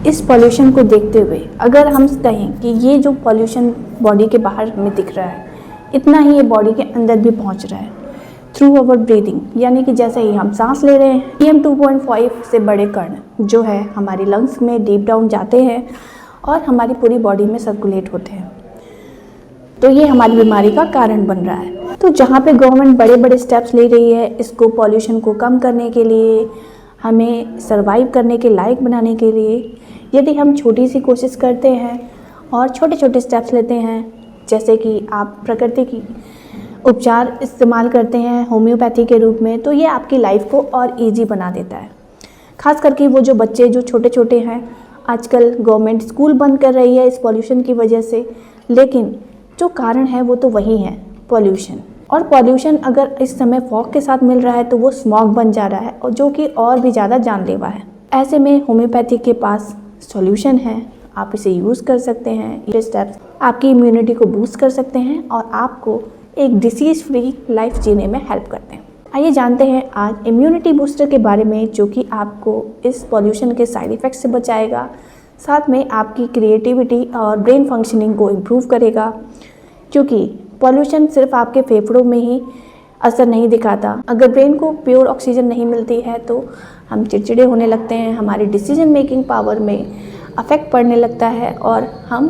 इस पॉल्यूशन को देखते हुए अगर हम कहें कि ये जो पॉल्यूशन बॉडी के बाहर हमें दिख रहा है, इतना ही ये बॉडी के अंदर भी पहुंच रहा है थ्रू अवर ब्रीदिंग, यानी कि जैसे ही हम सांस ले रहे हैं, PM 2.5 से बड़े कण जो है हमारी लंग्स में डीप डाउन जाते हैं और हमारी पूरी बॉडी में सर्कुलेट होते हैं। तो ये हमारी बीमारी का कारण बन रहा है। तो जहाँ पे गवर्नमेंट बड़े बड़े स्टेप्स ले रही है इसको पॉल्यूशन को कम करने के लिए, हमें सर्वाइव करने के लायक बनाने के लिए, यदि हम छोटी सी कोशिश करते हैं और छोटे छोटे स्टेप्स लेते हैं, जैसे कि आप प्रकृति की उपचार इस्तेमाल करते हैं होम्योपैथी के रूप में, तो ये आपकी लाइफ को और इजी बना देता है। खास करके वो जो बच्चे जो छोटे छोटे हैं, आजकल गवर्नमेंट स्कूल बंद कर रही है इस पॉल्यूशन की वजह से, लेकिन जो कारण है वो तो वही है, पॉल्यूशन। और पॉल्यूशन अगर इस समय फॉग के साथ मिल रहा है तो वो स्मॉग बन जा रहा है, और जो कि और भी ज़्यादा जानलेवा है। ऐसे में होम्योपैथी के पास सॉल्यूशन है, आप इसे यूज़ कर सकते हैं। ये स्टेप्स आपकी इम्यूनिटी को बूस्ट कर सकते हैं और आपको एक डिसीज़ फ्री लाइफ जीने में हेल्प करते हैं। आइए जानते हैं आज इम्यूनिटी बूस्टर के बारे में, जो कि आपको इस पॉल्यूशन के साइड इफ़ेक्ट से बचाएगा, साथ में आपकी क्रिएटिविटी और ब्रेन फंक्शनिंग को इम्प्रूव करेगा। क्योंकि पॉल्यूशन सिर्फ आपके फेफड़ों में ही असर नहीं दिखाता, अगर ब्रेन को प्योर ऑक्सीजन नहीं मिलती है तो हम चिड़चिड़े होने लगते हैं, हमारी डिसीजन मेकिंग पावर में अफेक्ट पड़ने लगता है और हम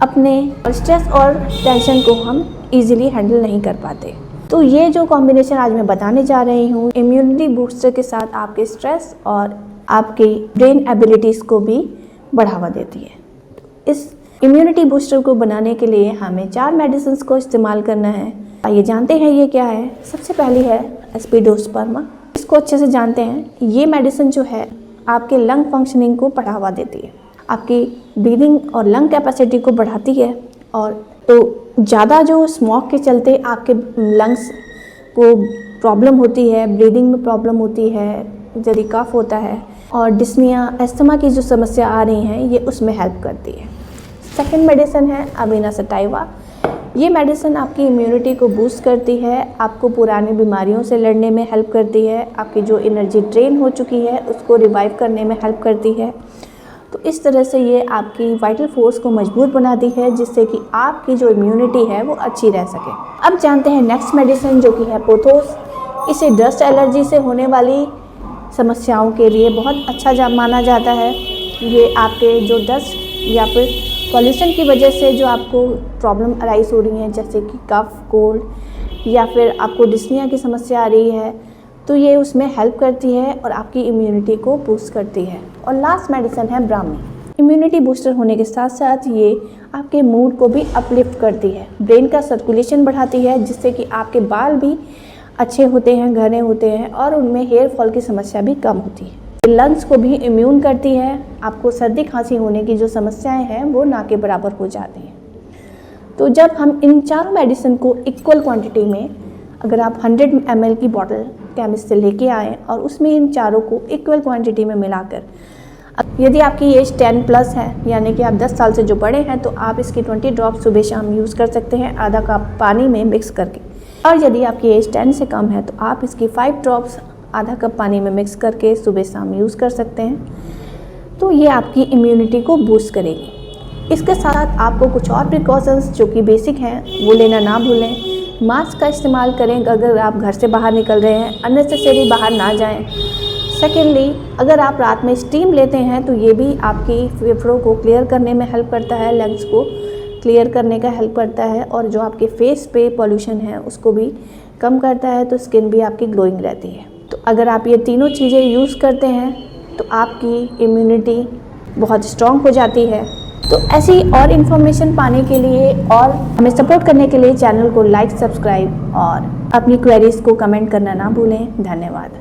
अपने स्ट्रेस और टेंशन को हम इजीली हैंडल नहीं कर पाते। तो ये जो कॉम्बिनेशन आज मैं बताने जा रही हूँ, इम्यूनिटी बूस्टर के साथ आपके स्ट्रेस और आपकी ब्रेन एबिलिटीज़ को भी बढ़ावा देती है। इस इम्यूनिटी बूस्टर को बनाने के लिए हमें 4 मेडिसिन को इस्तेमाल करना है। आइए जानते हैं ये क्या है। सबसे पहली है एस्पिडोस्पर्मा। इसको अच्छे से जानते हैं। ये मेडिसिन जो है आपके लंग फंक्शनिंग को बढ़ावा देती है, आपकी ब्रीदिंग और लंग कैपेसिटी को बढ़ाती है। और तो ज़्यादा जो स्मॉग के चलते आपके लंग्स को प्रॉब्लम होती है, ब्रीदिंग में प्रॉब्लम होती है, यदि कफ होता है और डिस्निया, अस्थमा की जो समस्या आ रही हैं, ये उसमें हेल्प करती है। सेकेंड मेडिसिन है अवीना सटाइवा। ये मेडिसिन आपकी इम्यूनिटी को बूस्ट करती है, आपको पुरानी बीमारियों से लड़ने में हेल्प करती है, आपकी जो एनर्जी ड्रेन हो चुकी है उसको रिवाइव करने में हेल्प करती है। तो इस तरह से ये आपकी वाइटल फोर्स को मजबूत बनाती है, जिससे कि आपकी जो इम्यूनिटी है वो अच्छी रह सके। अब जानते हैं नेक्स्ट मेडिसिन, जो कि है पोथोस। इसे डस्ट एलर्जी से होने वाली समस्याओं के लिए बहुत अच्छा माना जाता है। ये आपके जो डस्ट या फिर पॉल्यूशन की वजह से जो आपको प्रॉब्लम अराइज हो रही है, जैसे कि कफ, कोल्ड या फिर आपको डिस्निया की समस्या आ रही है, तो ये उसमें हेल्प करती है और आपकी इम्यूनिटी को बूस्ट करती है। और लास्ट मेडिसिन है ब्राह्मी। इम्यूनिटी बूस्टर होने के साथ साथ ये आपके मूड को भी अपलिफ्ट करती है, ब्रेन का सर्कुलेशन बढ़ाती है, जिससे कि आपके बाल भी अच्छे होते हैं, घने होते हैं और उनमें हेयर फॉल की समस्या भी कम होती है। लंग्स को भी इम्यून करती है, आपको सर्दी खांसी होने की जो समस्याएं हैं वो ना के बराबर हो जाती हैं। तो जब हम इन चारों मेडिसिन को इक्वल क्वांटिटी में, अगर आप 100 ml की बॉटल केमिस्ट से लेके आएँ और उसमें इन चारों को इक्वल क्वांटिटी में मिलाकर, यदि आपकी एज 10+ है, यानी कि आप 10 साल से जो बड़े हैं, तो आप इसकी 20 ड्रॉप सुबह शाम यूज़ कर सकते हैं, आधा कप पानी में मिक्स करके। और यदि आपकी एज 10 से कम है तो आप इसकी 5 ड्रॉप्स आधा कप पानी में मिक्स करके सुबह शाम यूज़ कर सकते हैं। तो ये आपकी इम्यूनिटी को बूस्ट करेगी। इसके साथ आपको कुछ और प्रिकॉशंस जो कि बेसिक हैं वो लेना ना भूलें। मास्क का इस्तेमाल करें अगर आप घर से बाहर निकल रहे हैं, अननेसेसरी बाहर ना जाएं। सेकेंडली, अगर आप रात में स्टीम लेते हैं तो ये भी आपकी फेफड़ों को क्लियर करने में हेल्प करता है, लंग्स को क्लियर करने का हेल्प करता है, और जो आपके फेस पे पॉल्यूशन है उसको भी कम करता है, तो स्किन भी आपकी ग्लोइंग रहती है। तो अगर आप ये तीनों चीज़ें यूज़ करते हैं तो आपकी इम्यूनिटी बहुत स्ट्रॉन्ग हो जाती है। तो ऐसी और इन्फॉर्मेशन पाने के लिए और हमें सपोर्ट करने के लिए चैनल को लाइक, सब्सक्राइब और अपनी क्वेरीज़ को कमेंट करना ना भूलें। धन्यवाद।